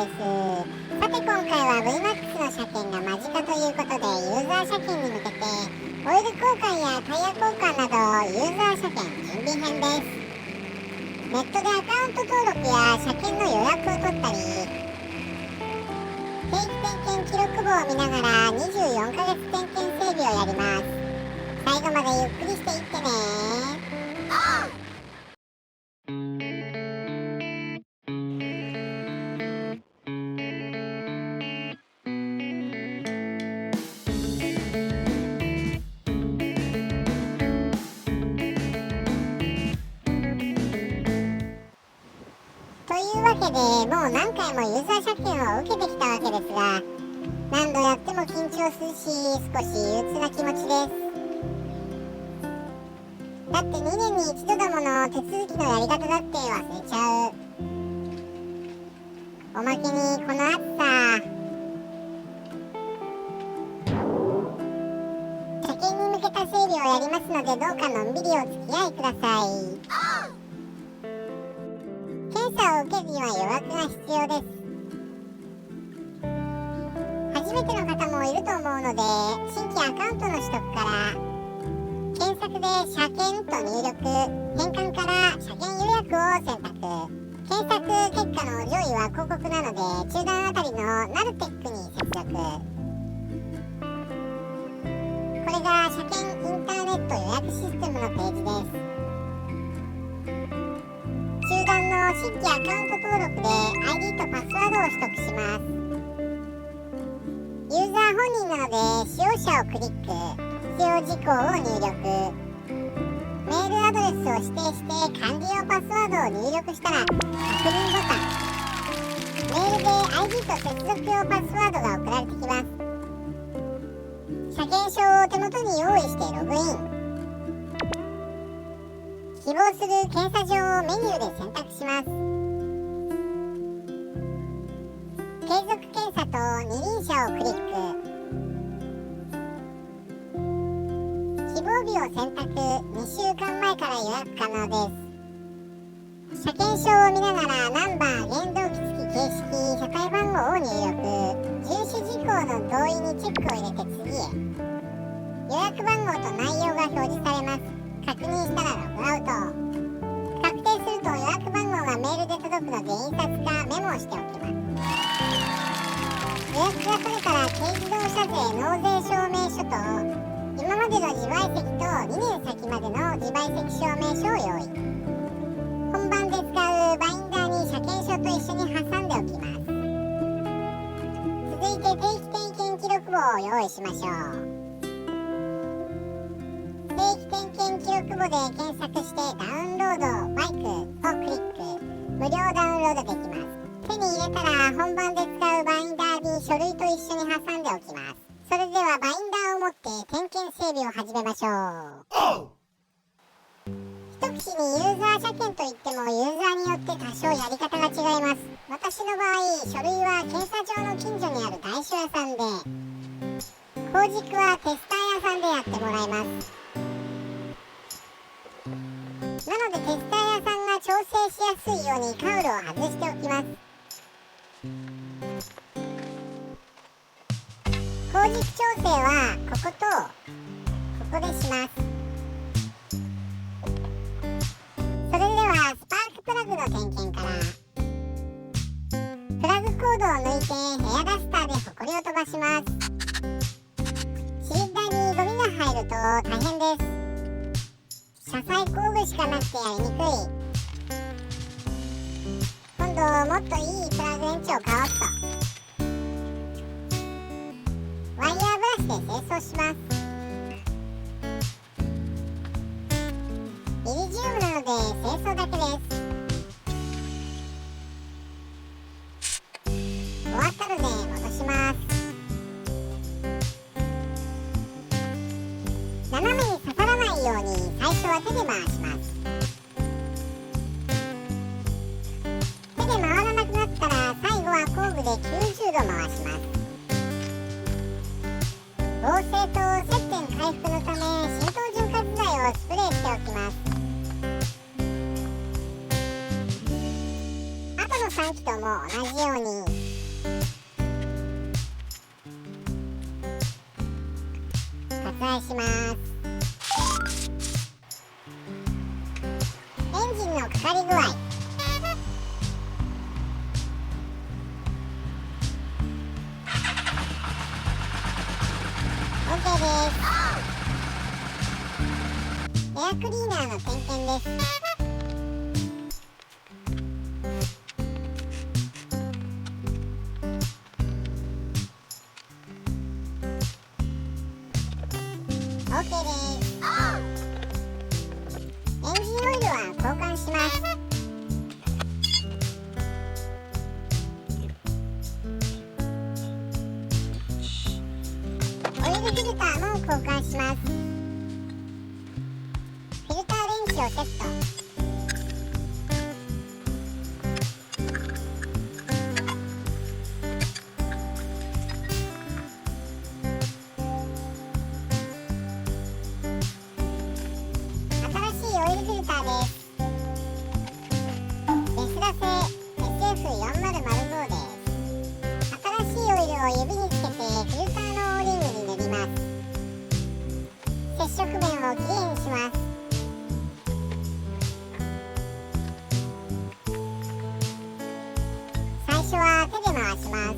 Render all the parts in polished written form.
さて今回は VMAX の車検が間近ということでユーザー車検に向けてオイル交換やタイヤ交換などユーザー車検準備編です。ネットでアカウント登録や車検の予約を取ったり定期点検記録簿を見ながら24ヶ月点検整備をやります。最後までゆっくりしていってね。というわけでもう何回もユーザー車検を受けてきたわけですが、何度やっても緊張するし少し憂鬱な気持ちです。だって2年に一度だもの、手続きのやり方だって忘れちゃう。おまけにこの暑さ、車検に向けた整備をやりますのでどうかのんびりお付き合いください。検査を受けるには予約が必要です。初めての方もいると思うので、新規アカウントの取得から検索で車検と入力、変換から車検予約を選択。検索結果の上位は広告なので中段あたりのナルテックに接続。これが車検インターネット予約システムのページです。中段の新規アカウント登録で ID とパスワードを取得します。ユーザー本人なので使用者をクリック、必要事項を入力、メールアドレスを指定して管理用パスワードを入力したら確認ボタン、メールで ID と接続用パスワードが送られてきます。車検証を手元に用意してログイン。希望する検査場をメニューで選択します。継続検査と二輪車をクリック。希望日を選択。2週間前から予約可能です。車検証を見ながらナンバー、原動機付き形式、車体番号を入力。遵守事項の同意にチェックを入れて次へ。予約番号と内容が表示されます。確認したらログアウト。確定すると予約番号がメールで届くので印刷かメモをしておきます。予約が取れたら軽自動車税納税証明書と今までの自賠責と2年先までの自賠責証明書を用意。本番で使うバインダーに車検証と一緒に挟んでおきます。続いて定期点検記録簿を用意しましょう。定期点検記録簿で検索してダウンロードバイクをクリック。無料ダウンロードできます。手に入れたら本番で使うバインダーに書類と一緒に挟んでおきます。それではバインダーを持って点検整備を始めましょう。一口にユーザー車検といってもユーザーによって多少やり方が違います。私の場合、書類は検査場の近所にある台車屋さんで、工軸はテスター屋さんでやってもらいます。なのでテスター屋さんが調整しやすいようにカウルを外しておきます。工軸調整はこことここでします。それではスパークプラグの点検から。プラグコードを抜いてヘアダスターでホコリを飛ばします。シリンダーにゴミが入ると大変です。車載工具しかなくてやりにくい。今度もっといいプラグエンチを買おうっと。ワイヤーブラシで清掃します。イリジウムなので清掃だけです。終わったので戻します。斜めに刺さらないように最初は手で回します。手で回らなくなったら最後は工具で90度回します。合成と接点回復のため浸透潤滑剤をスプレーしておきます。あとの3機とも同じようにします。エンジンのかかり具合、OK です。エアクリーナーの点検です。OK です。エンジンオイルは交換します。オイルフィルターも交換します。フィルターレンチをセット。オイルフィルターです。レスラ製 SF4005 です。新しいオイルを指につけてフィルターのオーリングに塗ります。接触面をきれいにします。最初は手で回します。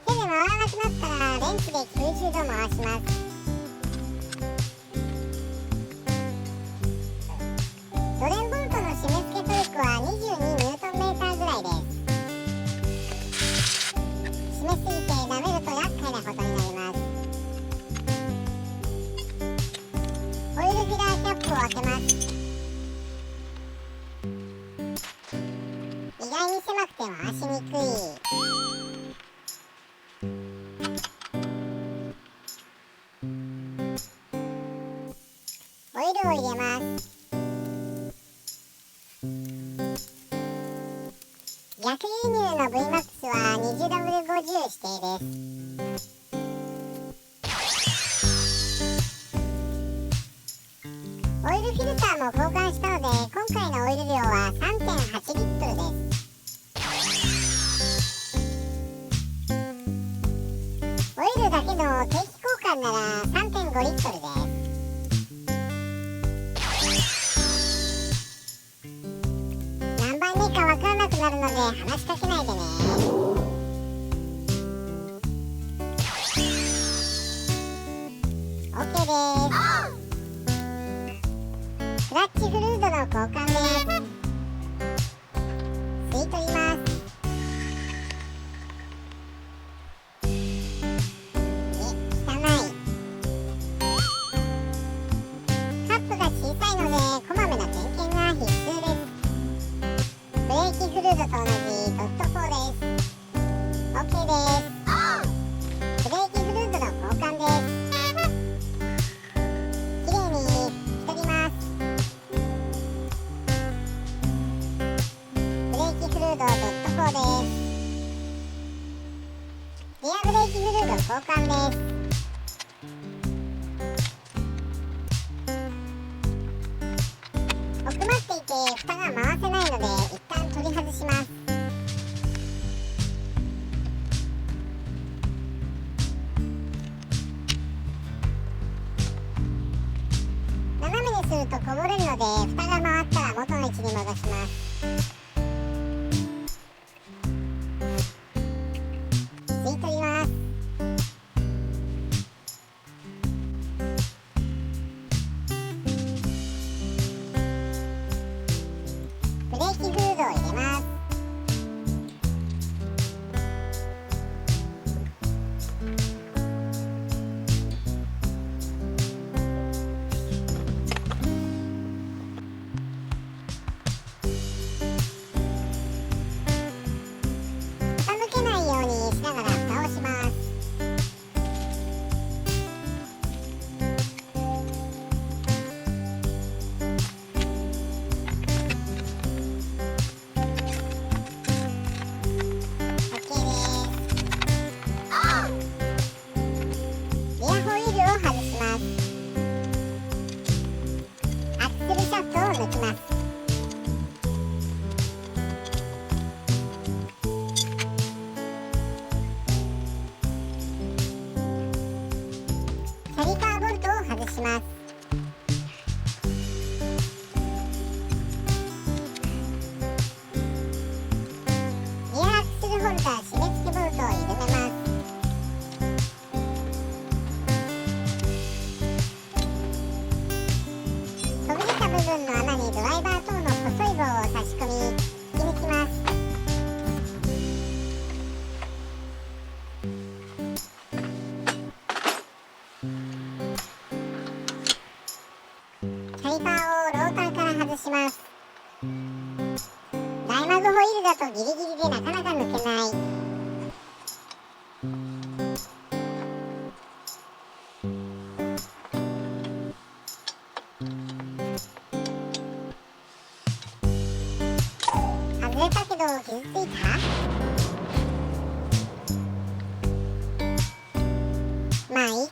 手で回らなくなったらレンチで90度回します。ドレンボルトの締め付けトルクは22ニュートンメーターぐらいです。締めすぎて舐めると厄介なことになります。オイルフィラーキャップを開けます。意外に狭くて回しにくい。オイルを入れます。逆輸入の VMAX は 20W50 指定です。オイルフィルターも交換したので今回のオイル量は 3.8 リットルです。オイルだけの定期交換なら 3.5 リットルです。何番目かわからなくなるので話しかけないでね。OK です。クラッチフルードの交換です。吸い取ります。汚い。カップが小さいのでこまめな点検が必須です。ブレーキフルードと同じドット4です。OK です。ブレーキフルードの交換です。きれいに拭き取ります。ブレーキフルードドット4です。リアブレーキフルード交換です。奥まっていて蓋が回せないので一旦取り外します。斜めにするとこぼれるので蓋が回ったら元の位置に戻します。吸い取ります。ブレーキフルードを入れます。分の穴にドライバー等の細い棒を差し込み引き抜きます。キャリパーをローターから外します。大マグホイールだとギリギリでなかなか抜けない。外れたけど傷ついた？まあいいか。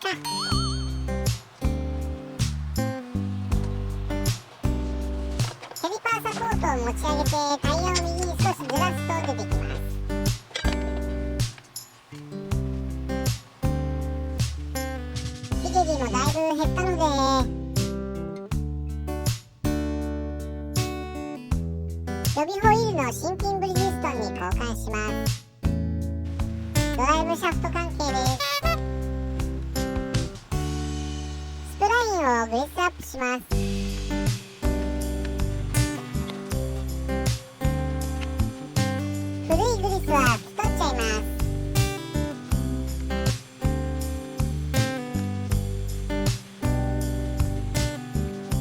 キャリパーサポートを持ち上げてタイヤを右に少しずらすと出てきます。ヒゲリもだいぶ減ったので予備ホイールの新品ブリヂストンに交換します。ドライブシャフト関係です。スプラインをグリスアップします。古いグリスは拭き取っちゃいます。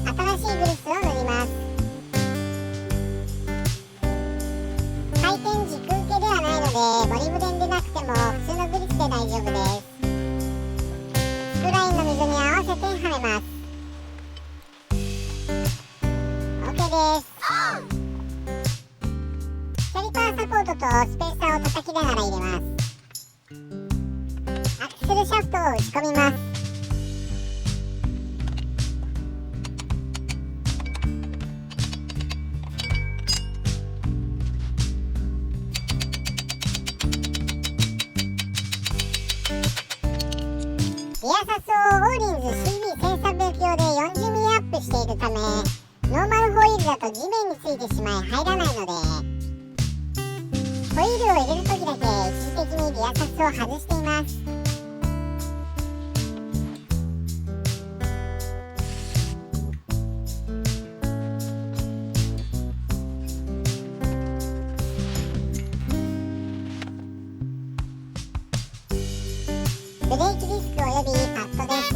新しいグリスを塗ります。回転軸受けではないのでボリブ電でなくても普通のグリスで大丈夫です。スプラインの溝に合わせてはめます。 OK です。キャリパーサポートとスペーサーを叩きながら入れます。アクセルシャフトを打ち込みます。リアサスをオーリンズ CB1300 用で40ミリアップしているためノーマルホイールだと地面についてしまい入らないのでホイールを入れるときだけ一時的にリアサスを外しています。ブレーキディスクおよびパッドです。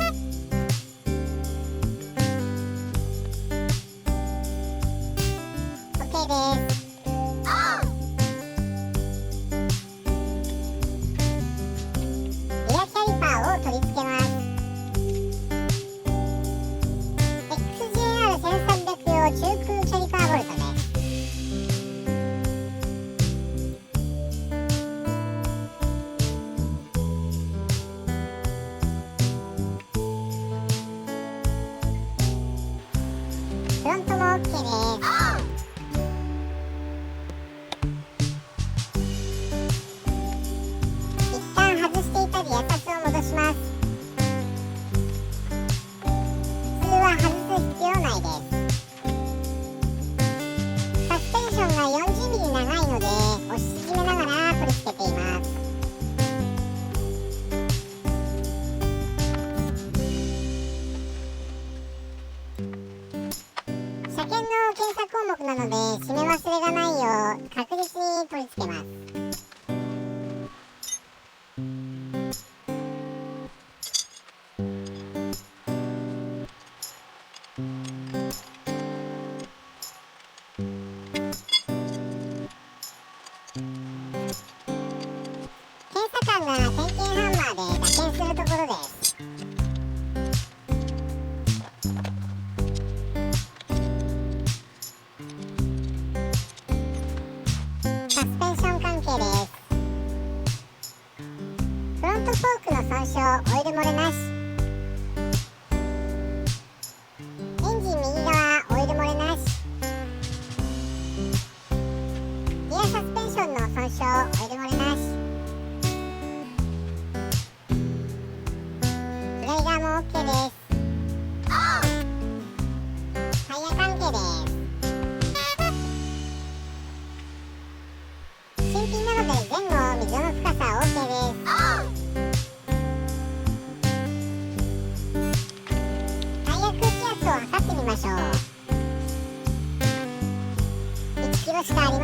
OK です。リアキャリパーを取り付けます。 XJR1300 用中空キャリパーボルトです。フロントも OK です。一旦外していたリアサスを戻します。普通は外す必要ないです。サスペンションが40ミリ長いので押し縮めながら取り付けています。車検の検査項目なので締め忘れがないよう確実に取り付けます。検査官が点検ハンマーで打検するところです。サスペンション関係です。フロントフォークの損傷、オイル漏れなし。エンジン右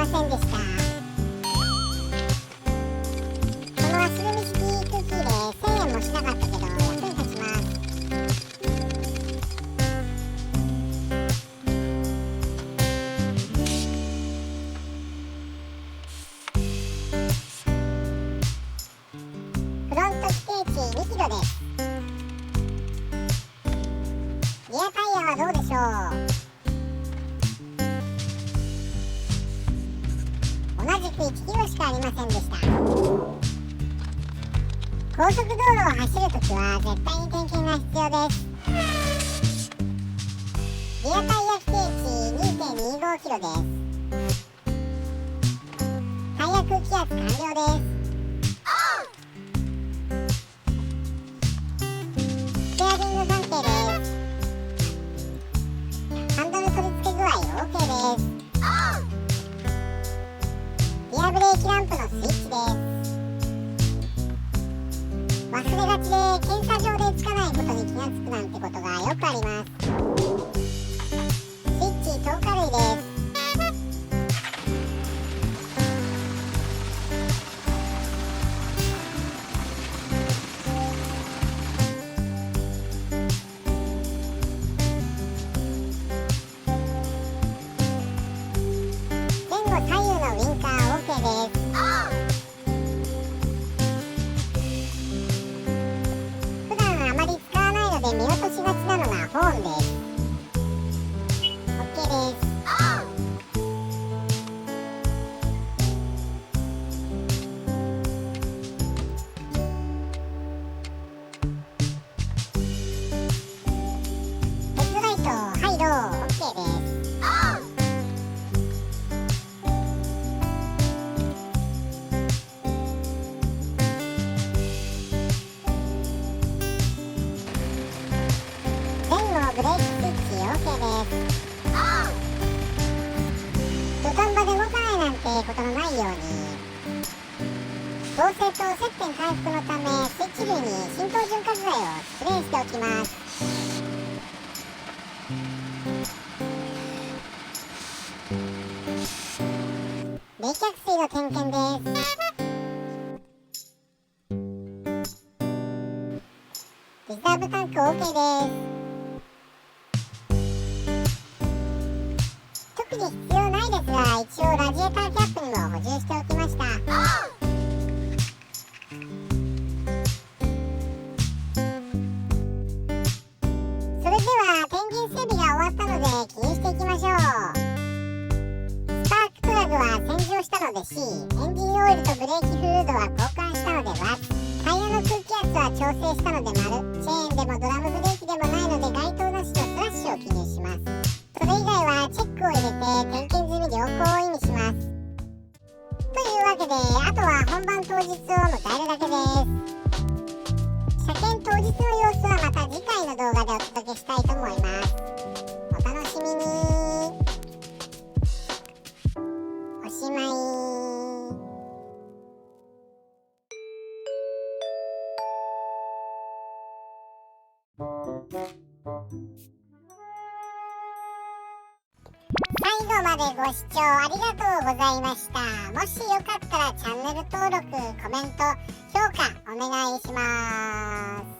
せんでした。このアスルミ式クッキーで1000円もしなかったけど役に立ちます。フロント規定値2キロです。リアタイヤはどうでしょう。同じく1キロしかありませんでした。高速道路を走るときは絶対に点検が必要です。リアタイヤ規定値 2.25 キロです。タイヤ空気圧完了です。ステアリング関係です。ハンドル取り付け具合 OK です。リアブレーキランプのスイッチです。忘れがちで検査場でつかないことに気がつくなんてことがよくあります。スイッチ透過類です。前後左右のウィンカー OK です。普段あまり使わないので見落としがちなのがホーンです。 OK です。ヘッドライトはいロー OK です。ブレーキスイッチ OK です。土壇場で動かないなんてことのないように合成と接点回復のためスイッチ類に浸透潤滑剤をスプレーしておきます。冷却水の点検です。リザーブタンク OK です。特に必要ないですが一応ラジエーターキャップにも補充しておきました。それでは点検整備が終わったので記入していきましょう。スパークプラグは洗浄したので C、エンジンオイルとブレーキフルードは交換したので×、タイヤの空気圧は調整したので〇、チェーンでもドラムブレーキでもないので該当なしのスラッシュを記入します。それ以外はチェックを入れて点検済み良好を意味します。というわけであとは本番当日を迎えるだけです。車検当日の様子はまた次回の動画でお届けしたいと思います。お楽しみに。おしまい。最後までご視聴ありがとうございました。もしよかったらチャンネル登録、コメント、評価お願いします。